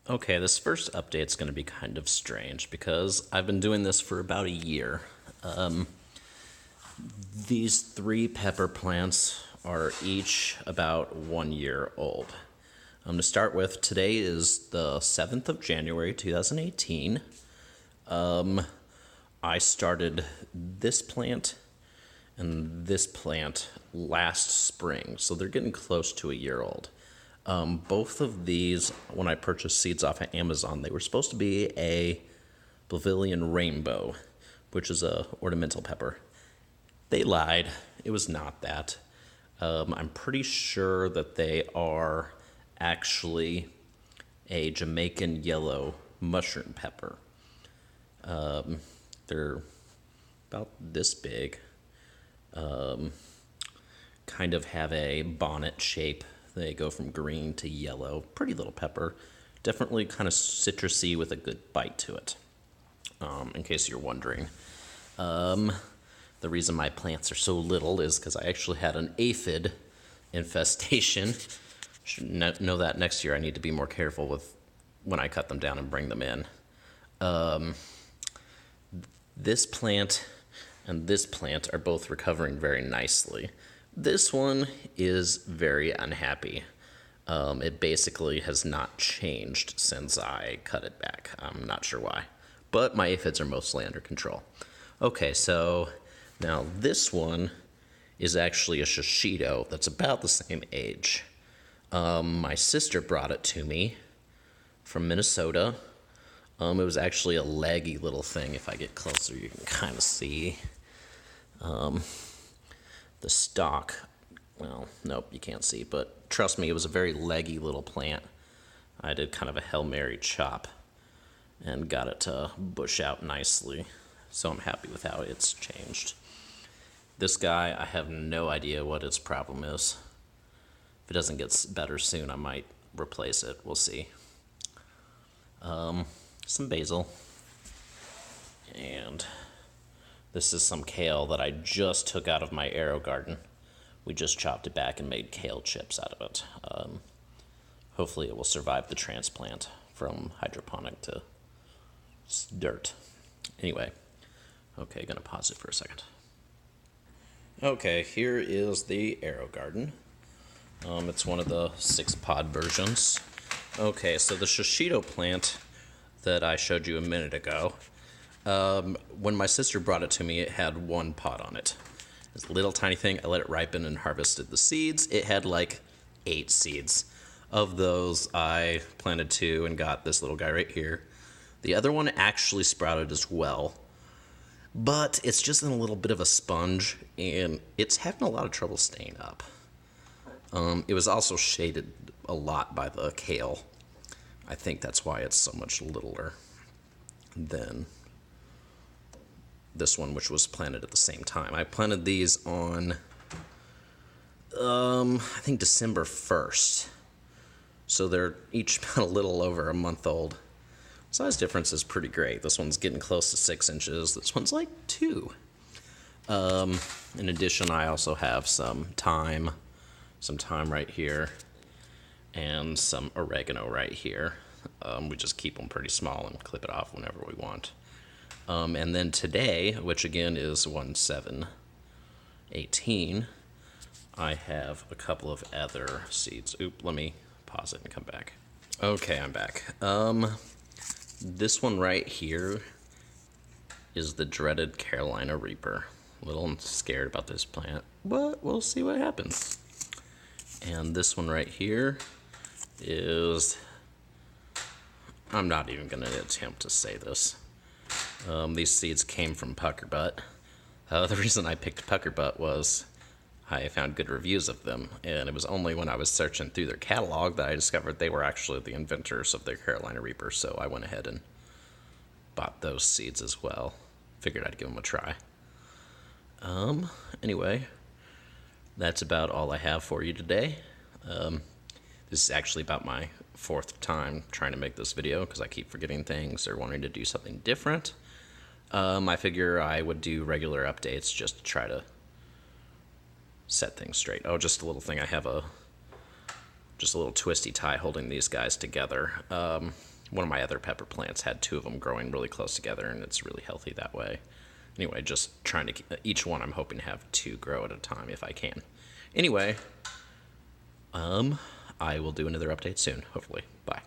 Okay, this first update's going to be kind of strange because I've been doing this for about a year. These three pepper plants are each about 1 year old. To start with, today is the 7th of January 2018. I started this plant and this plant last spring, so they're getting close to a year old. Both of these, when I purchased seeds off of Amazon, they were supposed to be a Bolivian rainbow, which is a ornamental pepper. They lied. It was not that. I'm pretty sure that they are actually a Jamaican yellow mushroom pepper. They're about this big. Kind of have a bonnet shape. They go from green to yellow. Pretty little pepper. Definitely kind of citrusy with a good bite to it. In case you're wondering. The reason my plants are so little is because I actually had an aphid infestation. Should know that next year I need to be more careful with when I cut them down and bring them in. This plant and this plant are both recovering very nicely. This one is very unhappy. It basically has not changed since I cut it back. I'm not sure why. But my aphids are mostly under control. Okay, so now this one is actually a shishito that's about the same age. My sister brought it to me from Minnesota. It was actually a leggy little thing. If I get closer, you can kind of see the stalk. Well, nope, you can't see, but trust me, it was a very leggy little plant. I did kind of a Hail Mary chop and got it to bush out nicely, so I'm happy with how it's changed. This guy, I have no idea what its problem is. If it doesn't get better soon, I might replace it. We'll see. Some basil. And this is some kale that I just took out of my AeroGarden. We just chopped it back and made kale chips out of it. Hopefully it will survive the transplant from hydroponic to dirt. Anyway, okay, gonna pause it for a second. Okay, here is the AeroGarden. It's one of the 6-pod versions. Okay, so the shishito plant that I showed you a minute ago, when my sister brought it to me, it had 1 pod on it. It's a little tiny thing. I let it ripen and harvested the seeds. It had like 8 seeds. Of those, I planted 2 and got this little guy right here. The other one actually sprouted as well, but it's just in a little bit of a sponge, and it's having a lot of trouble staying up. It was also shaded a lot by the kale. I think that's why it's so much littler than this one, which was planted at the same time. I planted these on, I think December 1st. So they're each about a little over a month old. Size difference is pretty great. This one's getting close to 6 inches. This one's like 2. In addition, I also have some thyme right here, and some oregano right here. We just keep them pretty small and clip it off whenever we want. And then today, which again is 1/7/18, I have a couple of other seeds. Let me pause it and come back. Okay, I'm back. This one right here is the dreaded Carolina Reaper. A little scared about this plant, but we'll see what happens. And this one right here is, I'm not even going to attempt to say this. These seeds came from Puckerbutt. The reason I picked Puckerbutt was I found good reviews of them, and it was only when I was searching through their catalog that I discovered they were actually the inventors of the Carolina Reaper, so I went ahead and bought those seeds as well. Figured I'd give them a try. Anyway, that's about all I have for you today. This is actually about my 4th time trying to make this video because I keep forgetting things or wanting to do something different. I figure I would do regular updates just to try to set things straight. Oh, just a little thing. I have just a little twisty tie holding these guys together. One of my other pepper plants had two of them growing really close together, and it's really healthy that way. Anyway, just trying to keep, each one I'm hoping to have two grow at a time if I can. Anyway, I will do another update soon, hopefully. Bye.